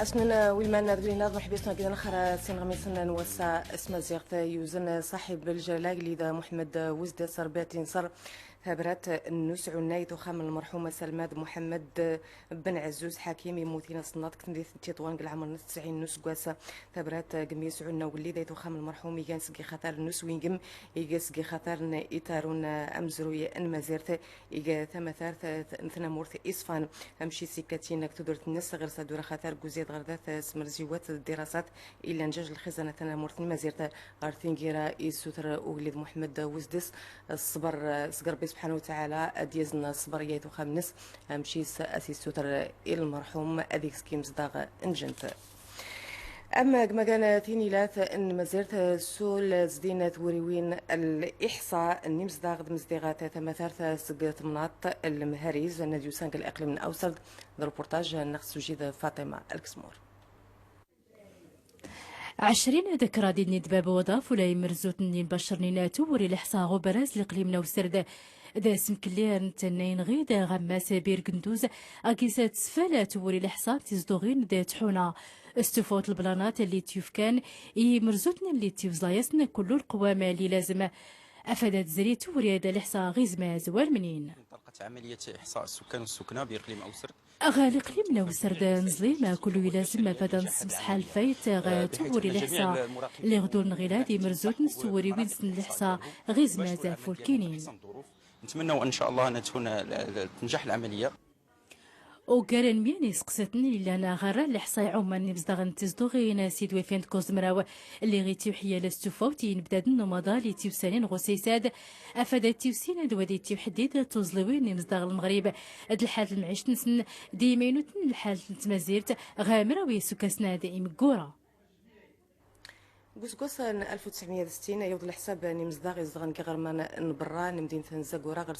أسنن ويلمان دبلينا محبسنا كذا نخرة سين غميسنا نوسع اسم زيارة يوزن صاحب الجلال لذا محمد وزد سربات صر ثابرات النسع النايت وخام المرحومة سلماد محمد بن عزوز حكيم يموتين صنات كتندي تيطوان قل عمر 90 نس قواسة ثابرات قميس عنا واللي ذات وخام المرحوم يجانسقي خطر النس وينقم يجاسقي خطر إيتارون أمزروي أن مزيرت إيجا ثمثار ثنا مورث إسفان أمشي سكاتين تدرت الناس غير صدور خطر جوزيد غردات سمرزيوات الدراسات إلا نجاج الخزانة ثنا مورث مزيرت غارثين جيرا إيسوتر أوليد محمد وزدس الصبر صقر سبحانه وتعالى أديزنا الصبريات وخمس أمشيس أسيسوتر المرحوم أديك سكيمز داغ انجنت أما كما كان تينيلات أن مزيرت سول زدينة وريوين الإحصاء النمز داغ مزديغات تمثارت سقط مناط المهاريز ناديو سانك الأقليم من أوسط الربورتاج نقص جيد فاطمة الكسمور 20 ذكرى دي ندباب وضاف ولا يمرزوت نين بشرنيناتو وري الإحصاء غبراز لقليمنا وسرد دا سمكليان تنين غيدا غماس بير قندوز أكيسات سفالات وري الإحصاء تزدوغين دا تحونا استفوت البلانات اللي تيوفكان يمرزوتنا اللي تيوزلايسنا كل القوام اللي لازم أفادت زريت وري دا الإحصاء غيزما زوال منين انطلقت عملية إحصاء السكان والسكنى بإقليم أوسر غالي قليمنا وسرد نزلي ما كل لازم فدا نصبح الفايت توري الإحصاء اللي غدور نغيلادي مرزوت نستوري وينسن الإحصاء غيزما زافو الكينين نتمنى ان شاء الله ان تنجح العمليه. وقارن مياني سقستني اللي انا غير الإحصاء عمان نبزدغن تزدوغي ناسيد وفين كوز مراو اللي غيتيو حيال السفوتي نبداد النمضة اللي تيوسانين غسيساد افادات تيوسين دوادي تيو حديد توزلوين نبزدغ المغرب هاد الحال المعيش نسن ديمينوت الحال تمازيرت غامراوي سكاسنا دائم كورا قوس 1960 يوض الحساب نمزداغ يزدغن كغرمان نبرا نمدين تنزاقورا غير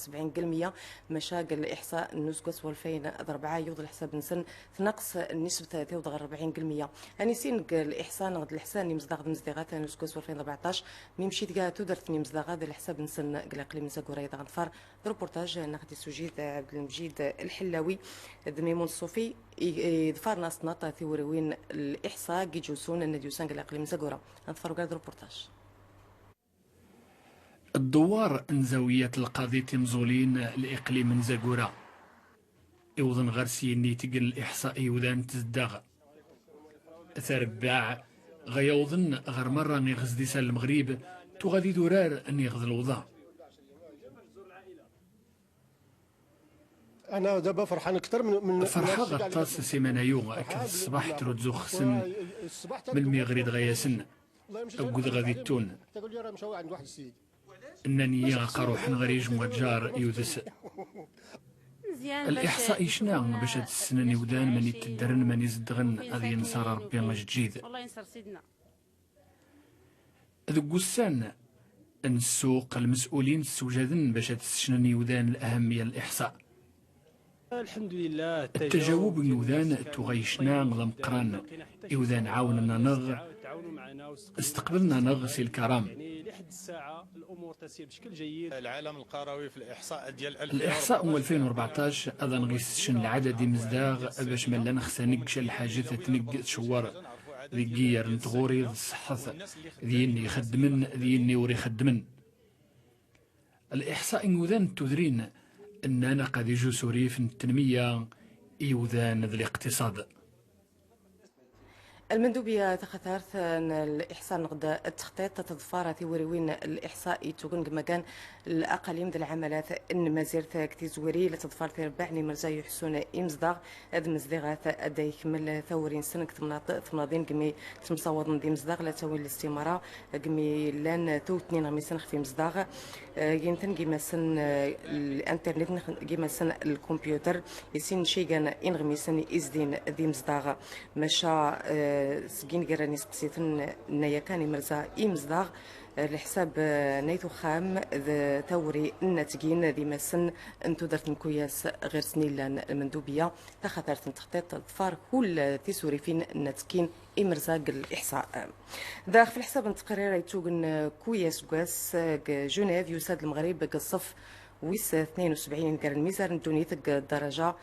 70% مشاكل الإحصاء النسقس 2004 يوض الحساب نسن تنقص النسبة تيوض غير 40%. أني سين الإحصاء نغد الحسان نمزداغ مزدغات نسقس 2014 ميمشي تقا تودرت نمزداغ هذا الحساب نسن قلقلي مزاقورا يضغن فار روبورتاج ناخد سجيد عبد المجيد الحلاوي دميمون الصوفي يدفار ناس ناطا ثيوروين الإحصاء جيجوسون الناديوسان قلقلي مزاقورا نتفرج على الروبورتاج. الدوار نزاوية القاضي مزولين الإقليم نزاقورا يوضن غرسي نيتقن الإحصائي وذان تزداغ ثرباع غيوضن غير مرة نغزدي سال المغرب تغادي دورار أني غذ الوضع. أنا دابا فرحان أكثر من فرحة غطاس سيمانة يوم أكد الصباح تردزو خسن من المغرب غياسن أقود غادي التون أنني قروح غريج مجار يودس الإحصاء يشنا باش هاد السنن يودان من يتدرن من يزدغن هذه ينصر ربي مجديد ذو قسان السوق المسؤولين السوجدن باش هاد السنن يودان الأهمية الإحصاء الحمد لله التجاوب يودان تغيشنا مقران يودان عاوننا نغ استقبلنا نغسي الكرام لحد الساعه الامور تسير بشكل جيد. العالم القروي في الاحصاء ديال الاحصاء 2014 اذا نغيسشن العدد مزداغ باش ملا نخسانكش الحاجات تنق تشوار ذيكير نتغوري الصحة ذيني يخدمن ذيني وري يخدمن. الاحصاء يودان تدرين اننا قد يجو سوري في التنميه يودان ذا الاقتصاد. المندوبية تختارت الإحصاء نقد التخطيط تظفار ثوريوين الإحصاء تكون كما كان الأقاليم ديال العملات إن مازيرت كتيزوري لتظفار تربعني مرزا يحسون إمزداغ هاد مزدغات أدا يكمل ثورين سنة ثمناضين كمي تمصوض ندي مزداغ لا تاوي الاستمارة كمي لان تو اثنين غمي سنخ في مزداغ يمكن كيما سن الانترنت كيما سن الكمبيوتر يسين شي كان إنغمي سن إزدين ذي مزداغ مشا سكين قراني سقسيتن نيا كان مرزا إمزداغ الحساب نيتو خام توري الناتجين ذي مسن انتو درت مكوياس غير سنيلان المندوبية تخطرت تخطيط ظفار كل تيسوري فين الناتكين إمرزاق الإحصاء داخل في الحساب التقرير يتوغن كوياس كواس جنيف يساد المغرب قصف ويس 72 كار الميزان دونيتك درجة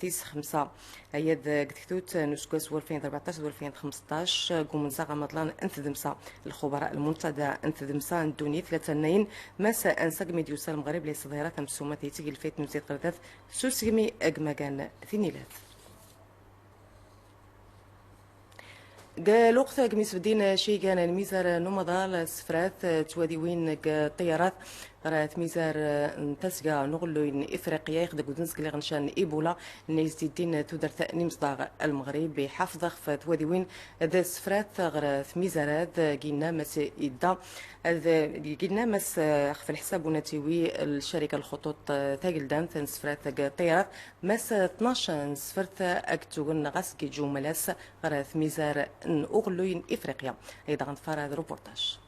ثيس 5 هيد كتكتوت نسكوس 2014 2015 قوم زاغا مطلان انثدمسا الخبراء المنتدى انثدمسا دوني 3 مسا انساق ميديوسا المغرب ليس ظهيرات مسومات يتيق الفيت نزيد قردات سوسيمي اقماقان ثينيلات الوقت قميس بدين شي كان الميزار نومضال سفرات توادي وين طيارات راه ميزار تسقى نغلو افريقيا يخدق ودنسك اللي غنشان ايبولا نيز الدين تودر ثاني مصداغ المغرب بحفظ في توادي وين ذا سفرات غير ميزارات قلنا مس يدا قلنا مس في الحساب ونتيوي الشركه الخطوط تاقلدان سفرات طيارات مس 12 سفرت اكتوغن غاس كي جملاس غير ميزار اغلو افريقيا ايضا غنفار هذا الروبورتاج.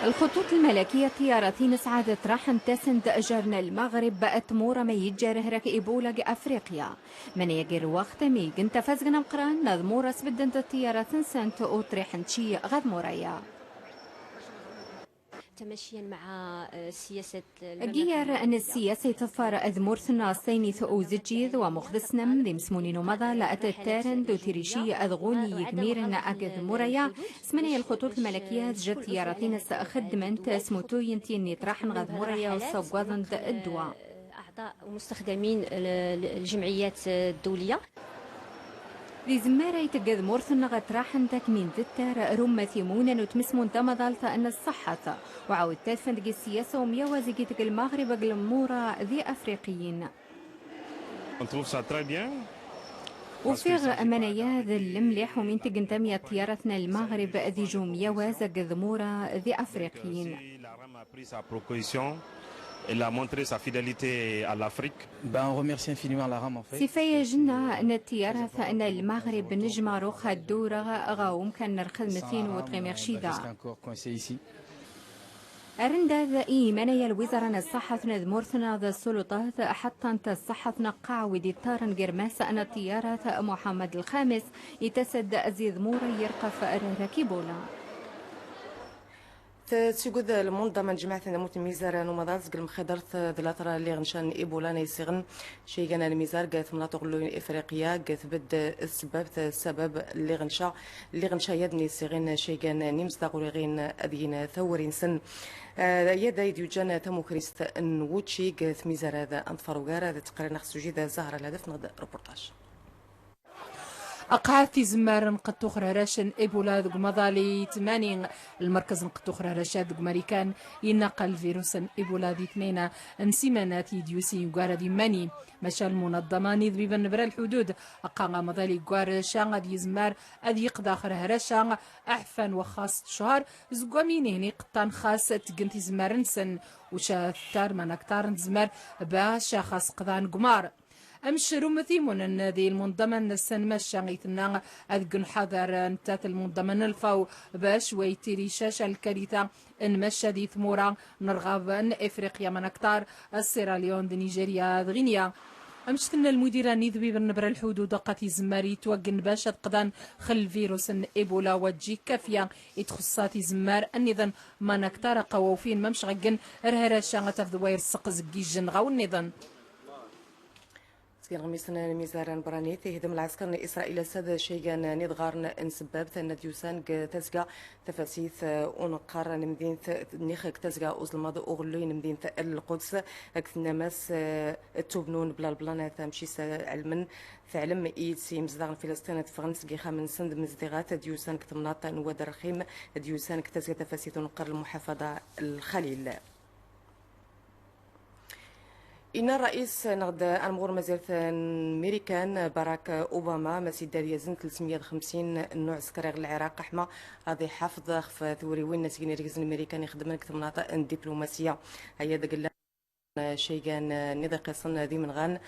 الخطوط الملكية طيارتين سعادت راح تسند جرنا المغرب بأتمورة ما يتجاره رك إيبولا أفريقيا من يجر وقت ميجن تفزغنا مقران نظمورة سبدنت الطيارات سانت أوتريح نشي غد مورايا تمشيا مع سياسة جير أن السياسة تفار أذمور ثنا سيني ثؤوزجيذ ومخدسنا من مسمونين مضى لأتتارن دو تريشي أذغوني يجميرن أجذ مريا سمني الخطوط الملكية جت طيارتين سأخدمنت اسموتو ينتيني طرحن غذ مريا وصوغوذن الدواء أعضاء ومستخدمين الجمعيات الدولية ذي زمارة يتجذ مورثن غتراحن تكمين دتار رمة ثيمونا وتمسمون تمضالت أن الصحة وعاود تدفن السياسة وميوازي تك المغرب قلمورة ذي أفريقيين وفيغ أمانيا ذي المليح ومن تقنتمية طيارتنا المغرب ذي جوميا وازق ذمورة ذي أفريقيين Elle a montré sa fidélité à l'Afrique. On remercie infiniment la RAM en fait. سيفايا جنا أن التيارة أن المغرب نجم روخ الدورة غاوم كان نرخذ 200 شيدا. أرندا ذا إيمانيا الوزارة الصحة نذمورثنا ذا السلطات حتى أنت الصحة نقع وديتارن جرماس أن التيارة محمد الخامس يتسد أزيد مورا يرقف راكيبولا. تسيقود المنظمة جماعة نموت الميزار نمضاز قل مخدرت ذلاترا اللي غنشان إيبولا نيسيغن شي كان الميزار قالت مناطق إفريقيا قالت بد السبب اللي غنشا يد نيسيغن شي كان نيمس داغوريغين أدين ثورين سن يدا يديوجان تمو كريست نوتشي قالت ميزار هذا أنفاروغار هذا تقرير نخصو جيدا زهرة الهدف نغدا روبورتاج. أقعاتي زمار نقطو خرا راشن إيبولا ذوق مضالي 80 المركز نقطو خرا راشا ذوق ماريكان ينقل فيروس إيبولا ذي 2 انسيمانات يديوسي يقارا دي ماني مشا المنظمة نذبيبا نبرا الحدود أقا مضالي قوار شان غادي زمار أذي يقضى خرا راشا أحفان وخاص شهر زقوامين هني قطان خاص تقنتي زمار نسن وشا ثار من أكتار زمار باشا خاص قضان قمار أمشرو مثيمون أن ذي المنظمة نسن مشا غيثنا أذقن حذر نتات المنظمة الفاو باش ويتيري شاشة الكارثة ان مشا ذي ثمورا نرغب أن إفريقيا من أكتار السيراليون دي نيجيريا غينيا أمشتنا المديرة نذبي بالنبرة الحدود قاتي زماري توقن باشا تقدان خل فيروس إيبولا وجي كافية يتخصاتي زمار النظام من أكتار قووفين ممش غقن رهراشا غتفذوير السقز جيجن غاو النظام غميسنا الميزان براني تهدم العسكر الإسرائيلي ساد شيغان ندغارن انسباب نديوسان تسقى تفاسيث ونقار نمدين نيخك تسقى أوزلماض أغلوين نمدين القدس أكثنا ماس التوبنون بلا البلان تمشي علما فعلم إيد سيمز داغن فلسطين تفغنس قيخا من سند مزدغات ديوسان كتمناط نواد الرخيم ديوسان كتسقى تفاسيث ونقار المحافظة الخليل. إن الرئيس نغد المغور مزيرة أمريكان باراك أوباما مسيد داريزن 350 نوع عسكري العراق حما هذه حافظ في ثوري وين نسيني رئيس الأمريكان يخدم لك مناطق الدبلوماسية هيا دقل شيغان نضي قصن ذي من غان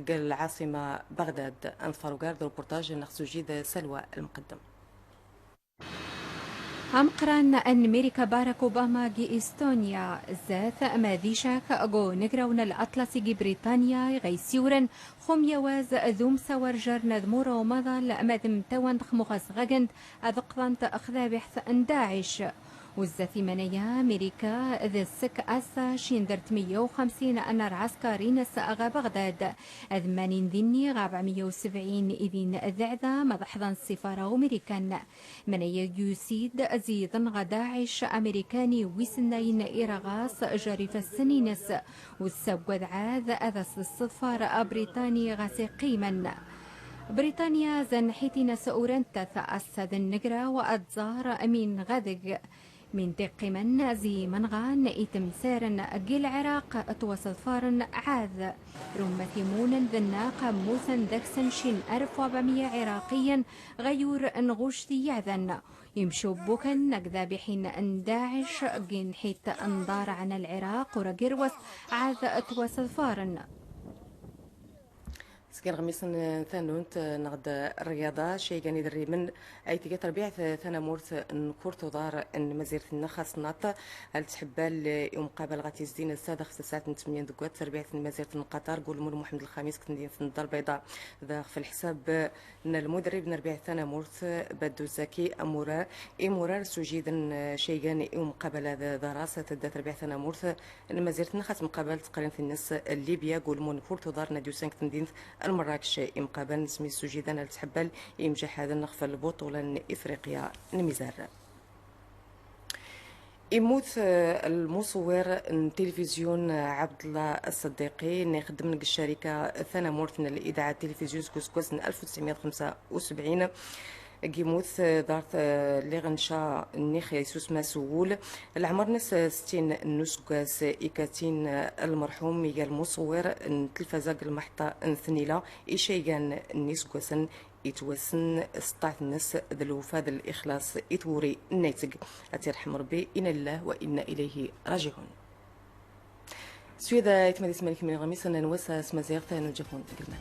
العاصمة بغداد أنفاروغار روبورتاج نخصو جيد سلوى المقدم. أمقران أن أمريكا باراك أوباما جي إستونيا ذات أماذيشاك أغو نقرون الأطلسي جي بريطانيا غيسيورن خم يواز ذوم سور جر نذمورا ومضى لأماذم توان دخمغس غاقند أذقضان تأخذا بحث أن داعش والزثيمانية أمريكا ذا السك أسا شيندرت 150 أنار عسكرين سأغا بغداد أذمانين ذني غاب 170 إذين ذعذا مضحضا السفارة أمريكان من يسيد زيدا غداعش أمريكاني ويسنين إيراغاس جريف السنينس والسواد عاذ أذس السفارة بريطاني غاسي قيما بريطانيا زنحيتنا سأورنتا أسد النقرة وأتزار أمين غدق من دقمن زي منغان إتم سارن قيل عراق توسط فارن عاذ رمثيمون ذناق موسن دكسن شين 1400 عراقيا غيور نغوشتي يعذن يمشوا بوكن نقذا بحين أن داعش جين حيت أنظار عن العراق ورقيروس عاذ توسط فارن سكين غميسن ثانونت نغد الرياضة شيء كان يدري من أي تيجي تربيع ثنا مورث نكورتو دار إن مزيرة النخاس ناطة هل تحبال يوم قابل غاتي زدين السادة 5 دقات تربيع مزيرة القطار قول مول محمد الخميس كندين في الدار البيضاء ذا في الحساب إن المدرب نربيع ثنا مورث بدو زكي إمورار سجيدا شيء كان يوم قابل دراسة تربيع ثنا مورث إن مزيرة النخاس مقابل تقريبا في الناس ليبيا قول مول نكورتو دار ناديو سانك كندين المراكش مقابل نسمي سجيدا التحبال يمجح هذا النخفة البطولة إفريقيا الميزار يموت المصور التلفزيون عبد الله الصديقي نخدم الشركة ثنا مورثنا الإذاعة التلفزيون كوسكوس 1975 جيموث دارت اللي غنشا النيخ يسوس مسؤول العمر ناس 60 نسكاس إكاتين المرحوم يا المصور التلفزة المحطة ثنيلة إشيغان نسكاسن يتوسن استطاعت الناس ذلو فهذا الإخلاص يتوري الناتج أترحم ربي إن الله وإن إليه راجعون سويدا يتمدي اسمالك من الغميس أنا نوسى اسم زيارته نجفون قلنا